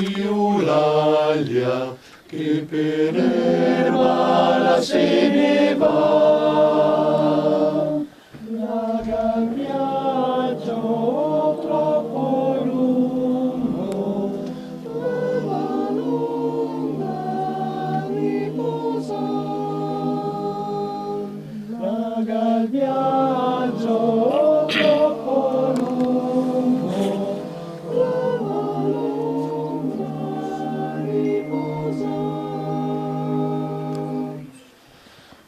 Eulalia, che per Ermala se ne va. Larga il viaggio troppo lungo, la lunga riposa. Larga il viaggio troppo lungo, la lunga riposa.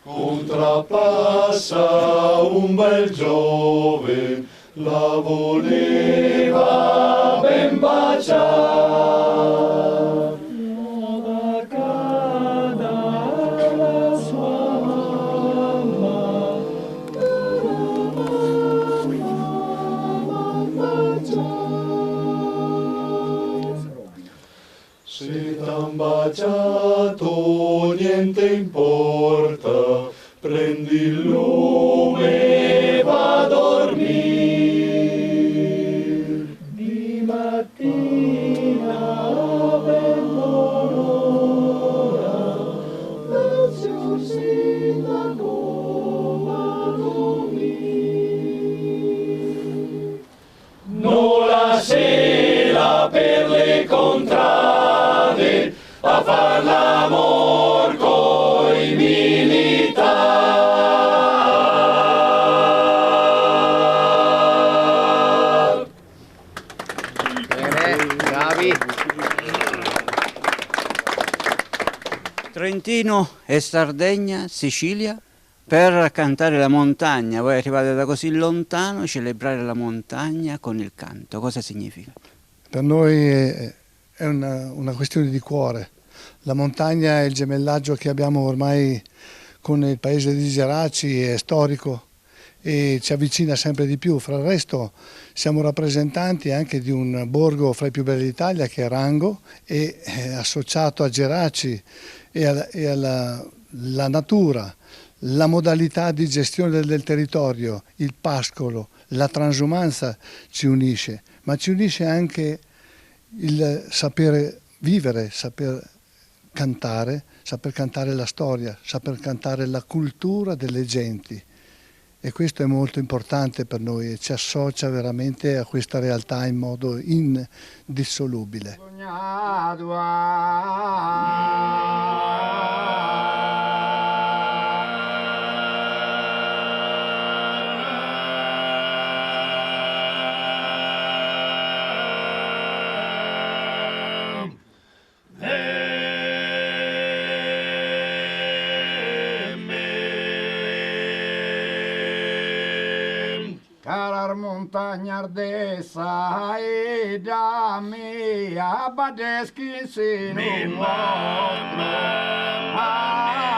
Contrappassa un bel giove, la voleva ben baciare. Da cada la sua mamma, se t'han baciato niente importa, prendi il lume e va a dormire. Di mattina ben buon'ora, il signor sindaco va a dormire. Non la sera per le contrade a far l'amor coi militari. Bravi. Trentino e Sardegna, Sicilia, per cantare la montagna. Voi arrivate da così lontano, celebrare la montagna con il canto. Cosa significa? Per noi è una questione di cuore. La montagna è il gemellaggio che abbiamo ormai con il paese di Geraci, è storico e ci avvicina sempre di più. Fra il resto siamo rappresentanti anche di un borgo fra i più belli d'Italia che è Rango, e associato a Geraci e alla natura, la modalità di gestione del territorio, il pascolo, la transumanza ci unisce, ma ci unisce anche il sapere vivere, saper cantare la storia, saper cantare la cultura delle genti, e questo è molto importante per noi e ci associa veramente a questa realtà in modo indissolubile. Carar montagna ardessa e da me abbadeschi se non mostro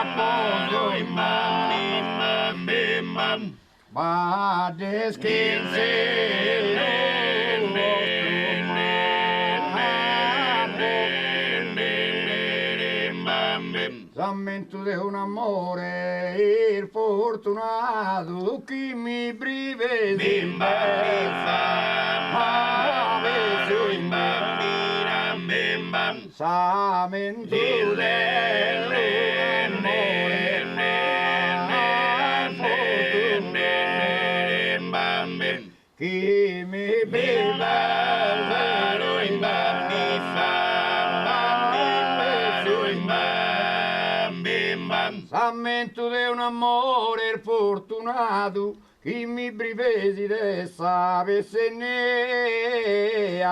appoggio in man badeschi se Sammento di un amore il fortunato che mi brivesi Sammento che mi Sammento di un amore fortunato che mi brivesi de sapesse ne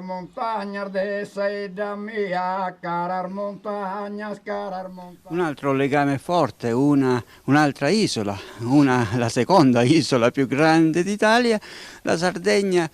montagna ardessa e da mia carar montagna, scarar montagna. Un altro legame forte, un'altra isola, la seconda isola più grande d'Italia, la Sardegna,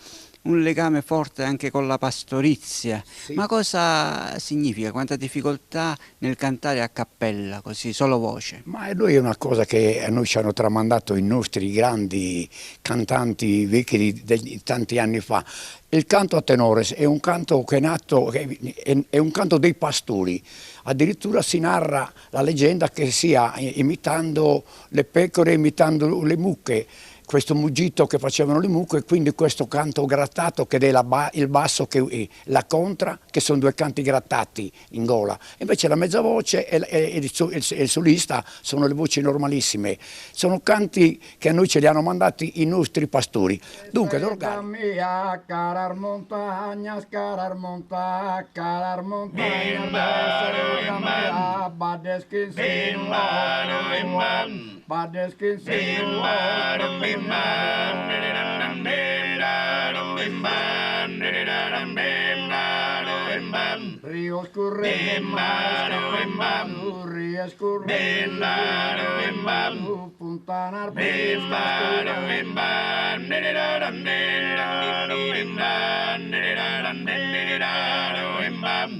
un legame forte anche con la pastorizia. Sì. Ma cosa significa? Quanta difficoltà nel cantare a cappella, così, solo voce? Ma noi è una cosa che a noi ci hanno tramandato i nostri grandi cantanti vecchi di tanti anni fa. Il canto a tenore è un canto che è nato, è un canto dei pastori. Addirittura si narra la leggenda che sia imitando le pecore, imitando le mucche, questo muggito che facevano le mucche, e quindi questo canto grattato che è il basso che la contra, che sono due canti grattati in gola. Invece la mezza voce e il solista sono le voci normalissime. Sono canti che a noi ce li hanno mandati i nostri pastori. Dunque, d'organo. Scalar montagna, scalar montagna, scalar montagna, badeskin sin badeskin sin río escurriendo, río escurriendo, Punta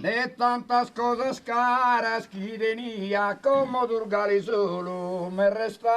de tantas cosas caras que tenía, como Durgali solo me he restado.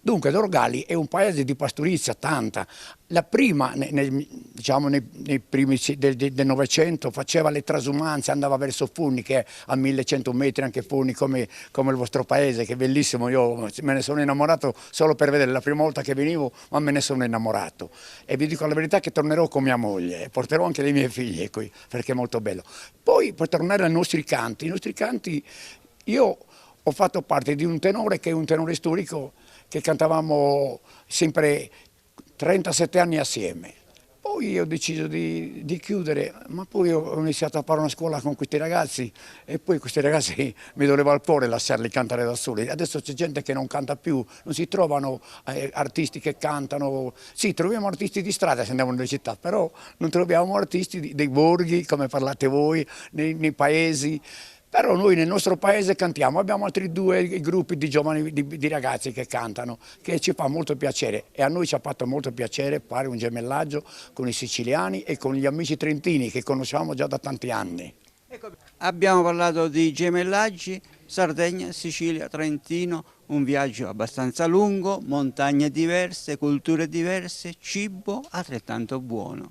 Dunque, Dorgali è un paese di pastorizia tanta. La prima, diciamo, nei primi del Novecento, faceva le trasumanze, andava verso Funi, che è a 1100 metri, anche Funi come il vostro paese, che è bellissimo. Io me ne sono innamorato solo per vedere, la prima volta che venivo, ma me ne sono innamorato. E vi dico la verità che tornerò con mia moglie, e porterò anche le mie figlie qui, perché è molto bello. Poi, per tornare ai nostri canti, io ho fatto parte di un tenore che è un tenore storico, che cantavamo sempre 37 anni assieme. Poi ho deciso di chiudere, ma poi ho iniziato a fare una scuola con questi ragazzi e poi questi ragazzi mi doleva il cuore lasciarli cantare da soli. Adesso c'è gente che non canta più, non si trovano artisti che cantano. Sì, troviamo artisti di strada se andiamo nelle città, però non troviamo artisti dei borghi, come parlate voi, nei paesi. Però noi nel nostro paese cantiamo, abbiamo altri due gruppi di giovani, di ragazzi che cantano, che ci fa molto piacere, e a noi ci ha fatto molto piacere fare un gemellaggio con i siciliani e con gli amici trentini che conosciamo già da tanti anni. Abbiamo parlato di gemellaggi, Sardegna, Sicilia, Trentino, un viaggio abbastanza lungo, montagne diverse, culture diverse, cibo altrettanto buono.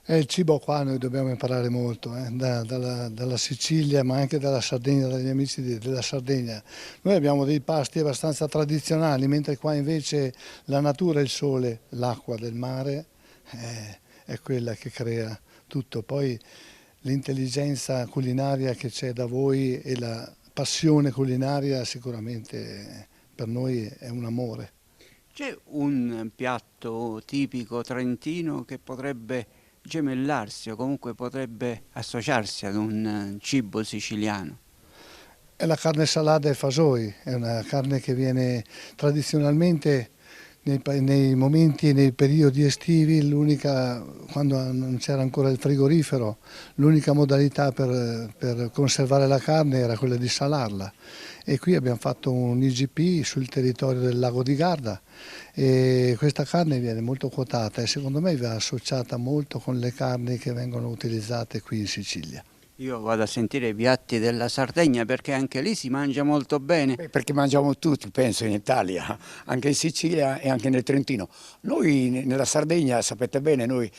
Il cibo qua noi dobbiamo imparare molto, dalla Sicilia, ma anche dalla Sardegna, dagli amici della Sardegna. Noi abbiamo dei pasti abbastanza tradizionali, mentre qua invece la natura, il sole, l'acqua del mare è quella che crea tutto. Poi l'intelligenza culinaria che c'è da voi e la passione culinaria sicuramente per noi è un amore. C'è un piatto tipico trentino che potrebbe gemellarsi o comunque potrebbe associarsi ad un cibo siciliano? È la carne salata e fasoi, è una carne che viene tradizionalmente nei momenti, nei periodi estivi, quando non c'era ancora il frigorifero, l'unica modalità per conservare la carne era quella di salarla. E qui abbiamo fatto un IGP sul territorio del lago di Garda e questa carne viene molto quotata e secondo me va associata molto con le carni che vengono utilizzate qui in Sicilia. Io vado a sentire i piatti della Sardegna perché anche lì si mangia molto bene. Perché mangiamo tutti, penso, in Italia, anche in Sicilia e anche nel Trentino. Noi nella Sardegna, sapete bene, noi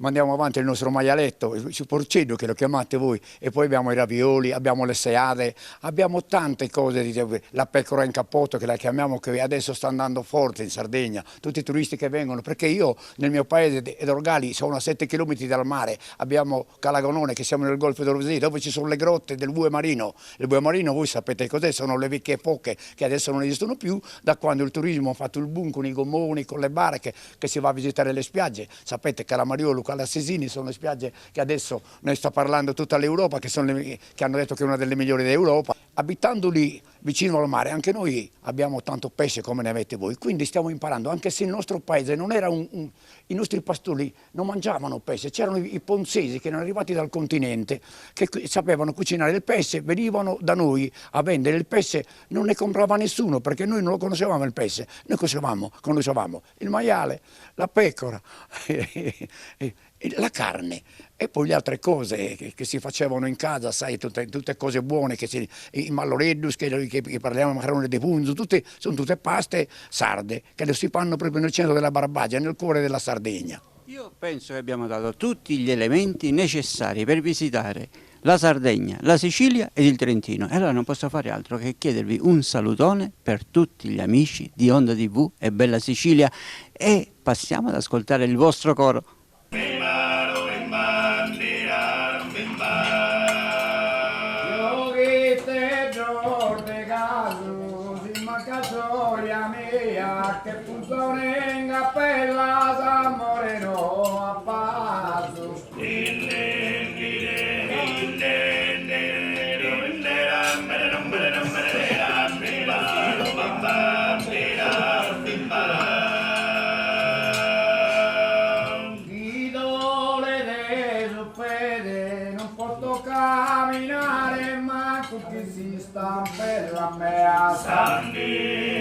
mandiamo avanti il nostro maialetto, il porcino che lo chiamate voi, e poi abbiamo i ravioli, abbiamo le seade, abbiamo tante cose, la pecora in cappotto che la chiamiamo, che adesso sta andando forte in Sardegna, tutti i turisti che vengono, perché io nel mio paese Dorgali sono a 7 km dal mare, abbiamo Calagonone che siamo nel Golfo d'Orvesì, dove ci sono le grotte del Bue Marino. Il Bue Marino voi sapete cos'è, sono le vecchie foche che adesso non esistono più, da quando il turismo ha fatto il boom con i gommoni, con le barche, che si va a visitare le spiagge. Sapete che la Mariolo quella Sesini, sono le spiagge che adesso ne sta parlando tutta l'Europa, che hanno detto che è una delle migliori d'Europa. Abitando lì vicino al mare, anche noi abbiamo tanto pesce come ne avete voi, quindi stiamo imparando, anche se il nostro paese non era i nostri pastori non mangiavano pesce, c'erano i ponzesi che erano arrivati dal continente, che sapevano cucinare il pesce, venivano da noi a vendere il pesce, non ne comprava nessuno perché noi non lo conoscevamo il pesce, noi conoscevamo il maiale, la pecora, la carne e poi le altre cose che si facevano in casa, sai, tutte cose buone, i malloreddus, che parliamo, macaroni di punzo, sono tutte paste sarde che le si fanno proprio nel centro della Barbagia, nel cuore della Sardegna. Io penso che abbiamo dato tutti gli elementi necessari per visitare la Sardegna, la Sicilia ed il Trentino. E allora non posso fare altro che chiedervi un salutone per tutti gli amici di Onda TV e Bella Sicilia e passiamo ad ascoltare il vostro coro. Che funzione in cappella San Moreno a Passo. Chi dole de su fede non posso camminare, ma tutti si sta per la mea Sandì.